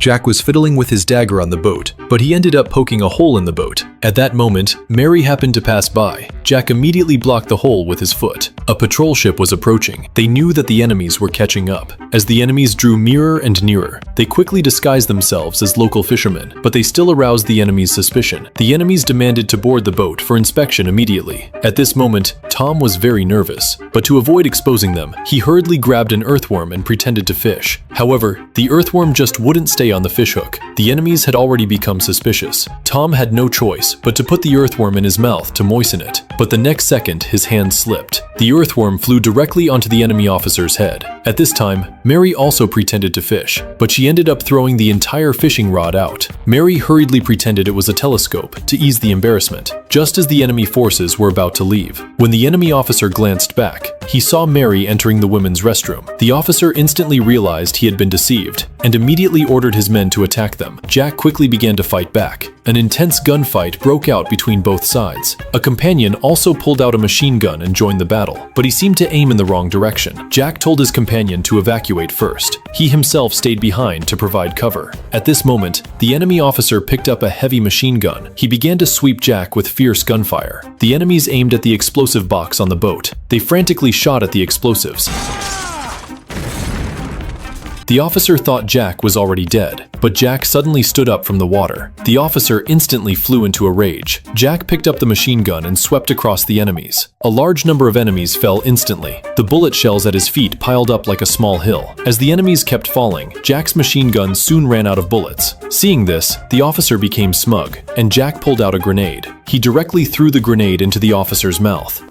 Jack was fiddling with his dagger on the boat, but he ended up poking a hole in the boat. At that moment, Mary happened to pass by. Jack immediately blocked the hole with his foot. A patrol ship was approaching. They knew that the enemies were catching up. As the enemies drew nearer and nearer, they quickly disguised themselves as local fishermen, but they still aroused the enemy's suspicion. The enemies demanded to board the boat for inspection immediately. At this moment, Tom was very nervous, but to avoid exposing them, he hurriedly grabbed an earthworm and pretended to fish. However, the earthworm just wouldn't stay on the fishhook. The enemies had already become suspicious. Tom had no choice but to put the earthworm in his mouth to moisten it, but the next second his hand slipped. The earthworm flew directly onto the enemy officer's head. At this time, Mary also pretended to fish, but she ended up throwing the entire fishing rod out. Mary hurriedly pretended it was a telescope to ease the embarrassment, just as the enemy forces were about to leave. When the enemy officer glanced back, he saw Mary entering the women's restroom. The officer instantly realized he had been deceived and immediately ordered his men to attack them. Jack quickly began to fight back. An intense gunfight broke out between both sides. A companion also pulled out a machine gun and joined the battle, but he seemed to aim in the wrong direction. Jack told his companion to evacuate first. He himself stayed behind to provide cover. At this moment, the enemy officer picked up a heavy machine gun. He began to sweep Jack with fierce gunfire. The enemies aimed at the explosive box on the boat. They frantically shot at the explosives. The officer thought Jack was already dead, but Jack suddenly stood up from the water. The officer instantly flew into a rage. Jack picked up the machine gun and swept across the enemies. A large number of enemies fell instantly. The bullet shells at his feet piled up like a small hill. As the enemies kept falling, Jack's machine gun soon ran out of bullets. Seeing this, the officer became smug, and Jack pulled out a grenade. He directly threw the grenade into the officer's mouth.